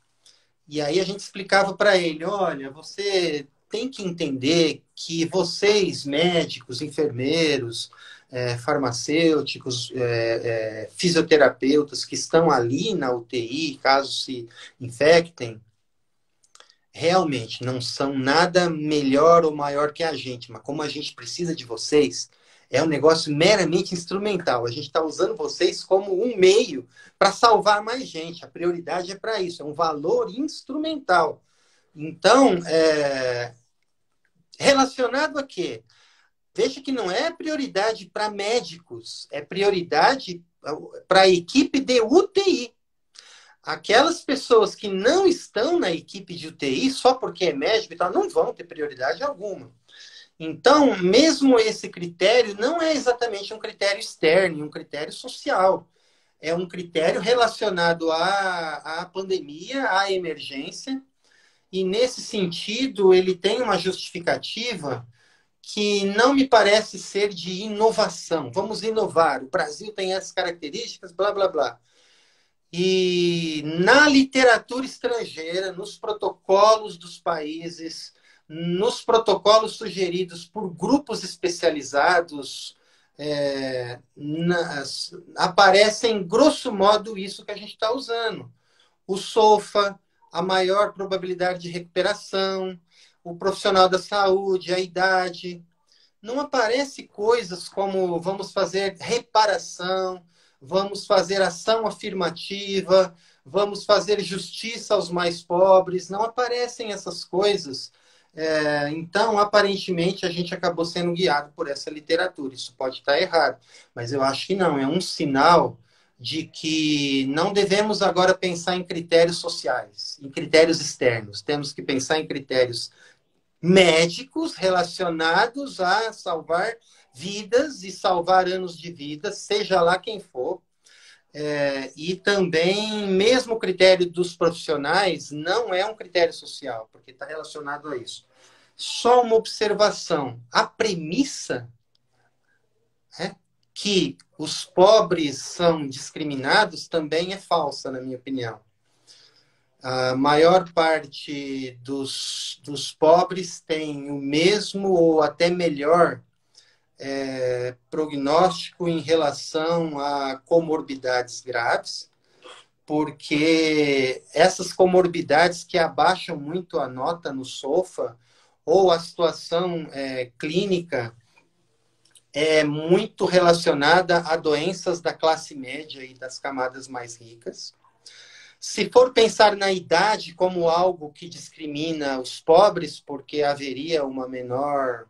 E aí a gente explicava para ele, olha, você tem que entender que vocês, médicos, enfermeiros, farmacêuticos, fisioterapeutas que estão ali na UTI, caso se infectem, realmente não são nada melhor ou maior que a gente, mas como a gente precisa de vocês, é um negócio meramente instrumental. A gente está usando vocês como um meio para salvar mais gente. A prioridade é para isso, é um valor instrumental. Então, relacionado a quê? Veja que não é prioridade para médicos, é prioridade para a equipe de UTI. Aquelas pessoas que não estão na equipe de UTI, só porque é médico e tal, não vão ter prioridade alguma. Então, mesmo esse critério não é exatamente um critério externo, um critério social. É um critério relacionado à pandemia, à emergência, e nesse sentido ele tem uma justificativa que não me parece ser de inovação. Vamos inovar. O Brasil tem essas características, blá, blá, blá. E na literatura estrangeira, nos protocolos dos países, nos protocolos sugeridos por grupos especializados, aparecem, grosso modo, isso que a gente está usando. O SOFA, a maior probabilidade de recuperação, o profissional da saúde, a idade. Não aparece coisas como vamos fazer reparação, vamos fazer ação afirmativa, vamos fazer justiça aos mais pobres. Não aparecem essas coisas. Então, aparentemente, a gente acabou sendo guiado por essa literatura. Isso pode estar errado, mas eu acho que não. É um sinal de que não devemos agora pensar em critérios sociais, em critérios externos. Temos que pensar em critérios médicos relacionados a salvar vidas e salvar anos de vida, seja lá quem for. E também, mesmo o critério dos profissionais, não é um critério social, porque está relacionado a isso. Só uma observação. A premissa que os pobres são discriminados também é falsa, na minha opinião. A maior parte dos pobres tem o mesmo ou até melhor prognóstico em relação a comorbidades graves, porque essas comorbidades que abaixam muito a nota no SOFA ou a situação clínica é muito relacionada a doenças da classe média e das camadas mais ricas. Se for pensar na idade como algo que discrimina os pobres, porque haveria uma menor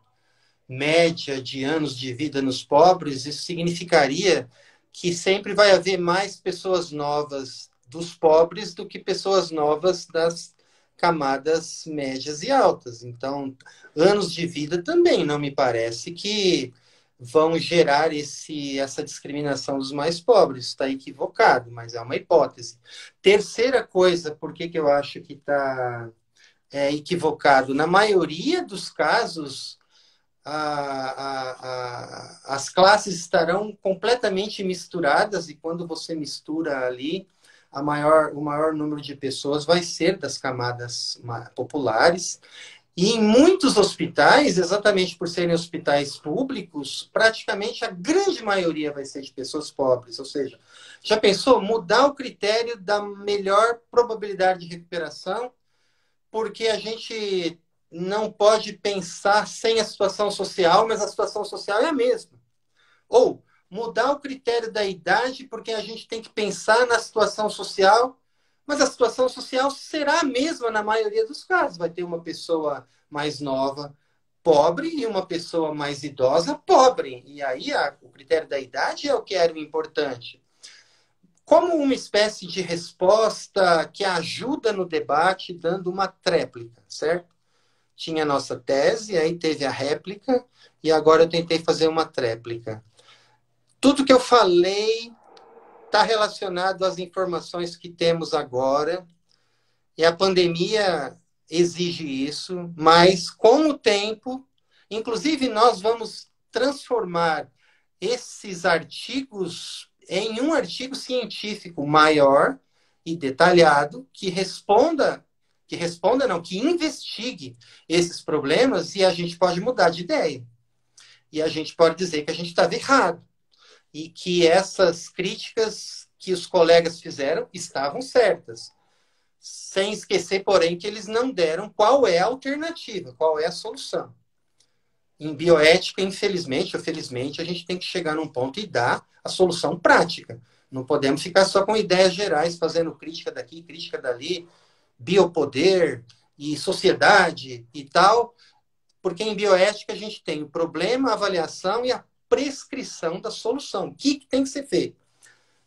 média de anos de vida nos pobres, isso significaria que sempre vai haver mais pessoas novas dos pobres do que pessoas novas das camadas médias e altas. Então, anos de vida também não me parece que vão gerar essa discriminação dos mais pobres. Está equivocado, mas é uma hipótese. Terceira coisa, por que eu acho que está equivocado? Na maioria dos casos, as classes estarão completamente misturadas e quando você mistura ali, o maior número de pessoas vai ser das camadas populares. E em muitos hospitais, exatamente por serem hospitais públicos, praticamente a grande maioria vai ser de pessoas pobres. Ou seja, já pensou mudar o critério da melhor probabilidade de recuperação? Porque a gente não pode pensar sem a situação social, mas a situação social é a mesma. Ou mudar o critério da idade, porque a gente tem que pensar na situação social, mas a situação social será a mesma na maioria dos casos. Vai ter uma pessoa mais nova, pobre, e uma pessoa mais idosa, pobre. E aí o critério da idade é o que era o importante. Como uma espécie de resposta que ajuda no debate, dando uma tréplica, certo? Tinha a nossa tese, aí teve a réplica, e agora eu tentei fazer uma tréplica. Tudo que eu falei está relacionado às informações que temos agora, e a pandemia exige isso, mas com o tempo, inclusive nós vamos transformar esses artigos em um artigo científico maior e detalhado que que investigue esses problemas e a gente pode mudar de ideia. E a gente pode dizer que a gente estava errado e que essas críticas que os colegas fizeram estavam certas. Sem esquecer, porém, que eles não deram qual é a alternativa, qual é a solução. Em bioética, infelizmente ou felizmente, a gente tem que chegar num ponto e dar a solução prática. Não podemos ficar só com ideias gerais, fazendo crítica daqui, crítica dali, biopoder e sociedade e tal, porque em bioética a gente tem o problema, a avaliação e a prescrição da solução. O que tem que ser feito?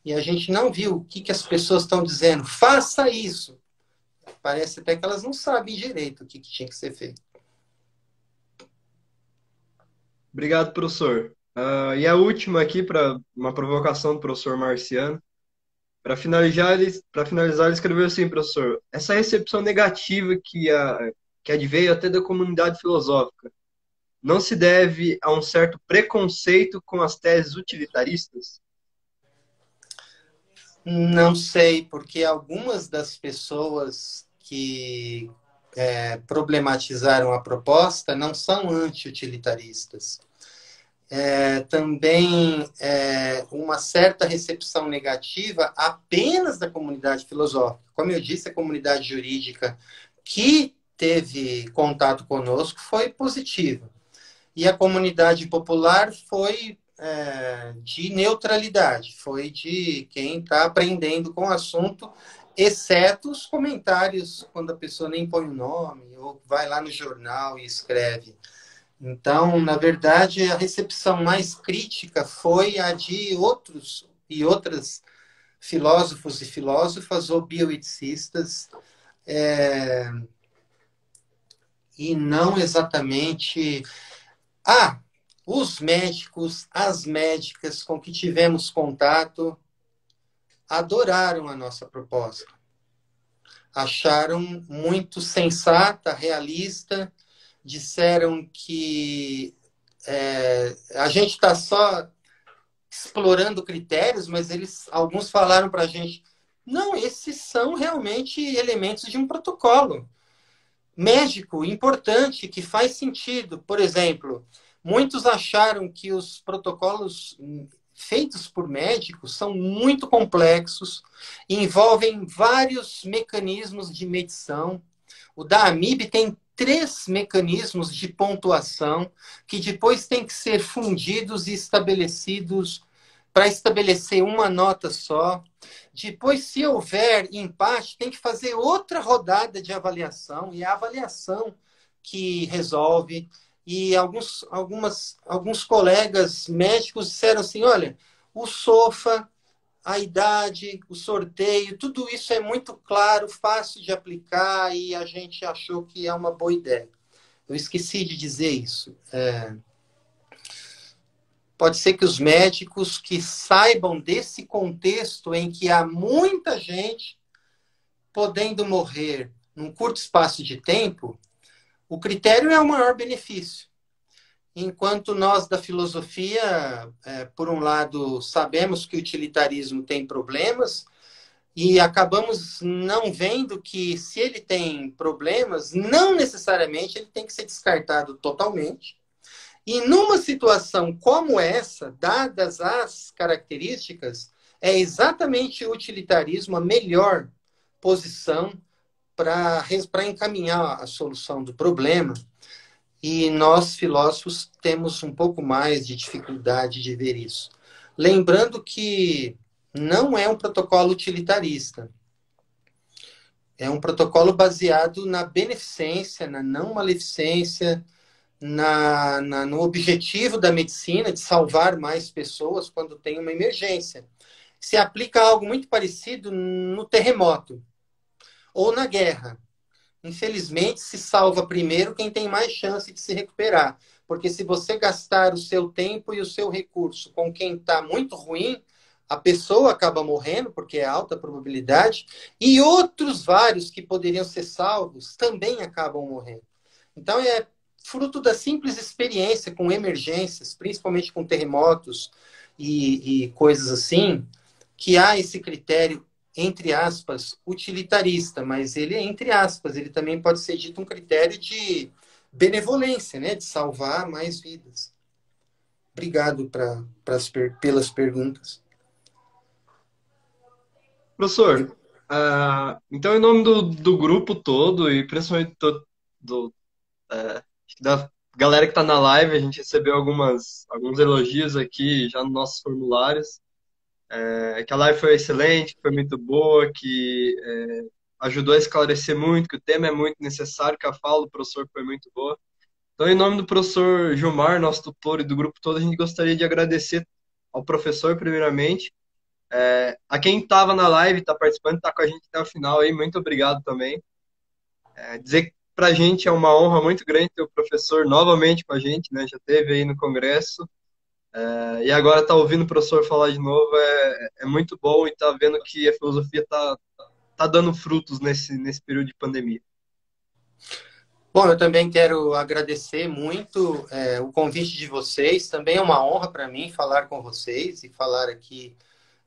E a gente não viu o que as pessoas estão dizendo. Faça isso. Parece até que elas não sabem direito o que tinha que ser feito. Obrigado, professor. E a última aqui, para uma provocação do professor Marciano. Para finalizar, ele escreveu assim, professor: essa recepção negativa que adveio até da comunidade filosófica não se deve a um certo preconceito com as teses utilitaristas? Não sei, porque algumas das pessoas que problematizaram a proposta não são anti-utilitaristas. Também uma certa recepção negativa apenas da comunidade filosófica. Como eu disse, a comunidade jurídica que teve contato conosco foi positiva. E a comunidade popular foi de neutralidade, foi de quem está aprendendo com o assunto, exceto os comentários quando a pessoa nem põe o nome ou vai lá no jornal e escreve. Então, na verdade, a recepção mais crítica foi a de outros e outras filósofos e filósofas ou bioeticistas, e não exatamente... os médicos, as médicas com que tivemos contato adoraram a nossa proposta. Acharam muito sensata, realista, disseram que a gente está só explorando critérios, mas alguns falaram para a gente, não, esses são realmente elementos de um protocolo médico importante, que faz sentido. Por exemplo, muitos acharam que os protocolos feitos por médicos são muito complexos, envolvem vários mecanismos de medição. O da AMIB tem 3 mecanismos de pontuação que depois têm que ser fundidos e estabelecidos para estabelecer uma nota só. Depois, se houver empate, tem que fazer outra rodada de avaliação, e é a avaliação que resolve. E alguns colegas médicos disseram assim, olha, o SOFA, a idade, o sorteio, tudo isso é muito claro, fácil de aplicar, e a gente achou que é uma boa ideia. Eu esqueci de dizer isso. Pode ser que os médicos que saibam desse contexto em que há muita gente podendo morrer num curto espaço de tempo, o critério é o maior benefício. Enquanto nós da filosofia, por um lado, sabemos que o utilitarismo tem problemas e acabamos não vendo que, se ele tem problemas, não necessariamente ele tem que ser descartado totalmente. E numa situação como essa, dadas as características, é exatamente o utilitarismo a melhor posição para encaminhar a solução do problema. E nós, filósofos, temos um pouco mais de dificuldade de ver isso. Lembrando que não é um protocolo utilitarista. É um protocolo baseado na beneficência, na não maleficência, no objetivo da medicina de salvar mais pessoas quando tem uma emergência. Se aplica algo muito parecido no terremoto ou na guerra. Infelizmente, se salva primeiro quem tem mais chance de se recuperar. Porque se você gastar o seu tempo e o seu recurso com quem está muito ruim, a pessoa acaba morrendo, porque é alta a probabilidade, e outros vários que poderiam ser salvos também acabam morrendo. Então, é fruto da simples experiência com emergências, principalmente com terremotos e coisas assim, que há esse critério, entre aspas, utilitarista, mas ele é entre aspas, ele também pode ser dito um critério de benevolência, né? De salvar mais vidas. Obrigado pelas perguntas. Professor, Então, em nome do grupo todo e principalmente do, da galera que está na live, a gente recebeu alguns elogios aqui já nos nossos formulários. Que a live foi excelente, que foi muito boa, que ajudou a esclarecer muito, que o tema é muito necessário, que a fala do professor foi muito boa. Então, em nome do professor Gilmar, nosso tutor e do grupo todo, a gente gostaria de agradecer ao professor, primeiramente, a quem estava na live, está participando, está com a gente até o final aí, muito obrigado também. Dizer que para a gente é uma honra muito grande ter o professor novamente com a gente, né? Já teve aí no congresso, e agora tá ouvindo o professor falar de novo é muito bom e tá vendo que a filosofia tá dando frutos nesse período de pandemia. Bom, eu também quero agradecer muito o convite de vocês. Também é uma honra para mim falar com vocês e falar aqui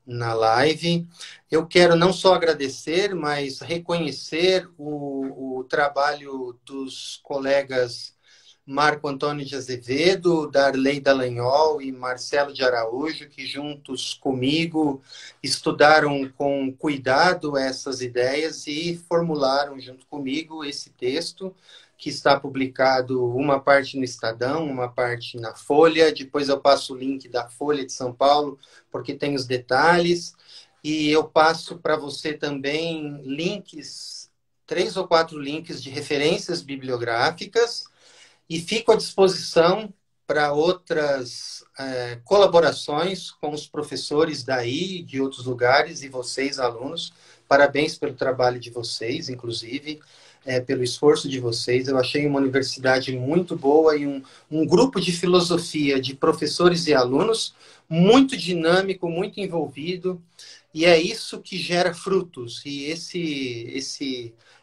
na live. Eu quero não só agradecer, mas reconhecer o trabalho dos colegas Marco Antônio de Azevedo, Darley Dallagnol e Marcelo de Araújo, que juntos comigo estudaram com cuidado essas ideias e formularam junto comigo esse texto, que está publicado uma parte no Estadão, uma parte na Folha. Depois eu passo o link da Folha de São Paulo, porque tem os detalhes. E eu passo para você também links, 3 ou 4 links de referências bibliográficas, e fico à disposição para outras colaborações com os professores daí, de outros lugares, e vocês, alunos. Parabéns pelo trabalho de vocês, inclusive, pelo esforço de vocês. Eu achei uma universidade muito boa e um grupo de filosofia de professores e alunos muito dinâmico, muito envolvido, e é isso que gera frutos. E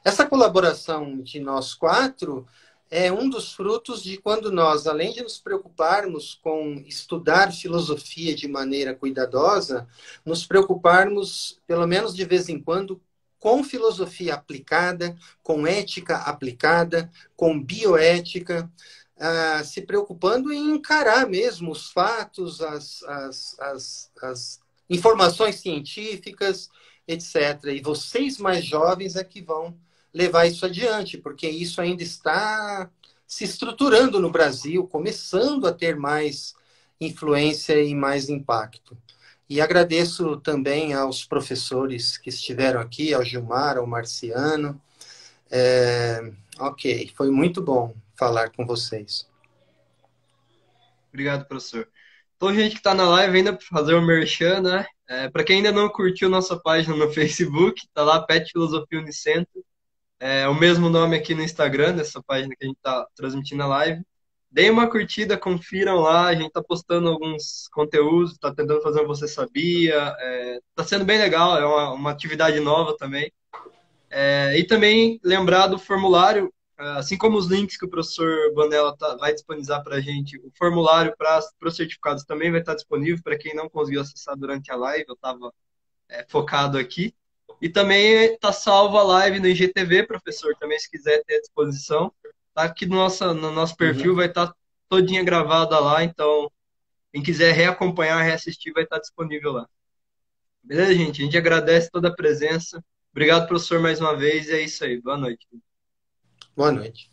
essa colaboração de nós 4 é um dos frutos de quando nós, além de nos preocuparmos com estudar filosofia de maneira cuidadosa, nos preocuparmos, pelo menos de vez em quando, com filosofia aplicada, com ética aplicada, com bioética, se preocupando em encarar mesmo os fatos, as informações científicas, etc. E vocês mais jovens é que vão levar isso adiante, porque isso ainda está se estruturando no Brasil, começando a ter mais influência e mais impacto. E agradeço também aos professores que estiveram aqui, ao Gilmar, ao Marciano. Ok, foi muito bom falar com vocês. Obrigado, professor. Então, gente que está na live ainda para fazer o merchan, né? Para quem ainda não curtiu nossa página no Facebook, tá lá, Pet Filosofia Unicentro. O mesmo nome aqui no Instagram, nessa página que a gente está transmitindo a live. Deem uma curtida, confiram lá, a gente está postando alguns conteúdos, está tentando fazer um Você Sabia, está sendo bem legal, é uma atividade nova também. E também lembrar do formulário, assim como os links que o professor Bonella vai disponibilizar para a gente, o formulário para os certificados também vai estar disponível para quem não conseguiu acessar durante a live, eu estava focado aqui. E também está salva a live no IGTV, professor, também se quiser ter à disposição. Tá aqui no nosso perfil, vai estar todinha gravada lá, então quem quiser reacompanhar, reassistir, vai estar disponível lá. Beleza, gente? A gente agradece toda a presença. Obrigado, professor, mais uma vez, e é isso aí. Boa noite. Boa noite.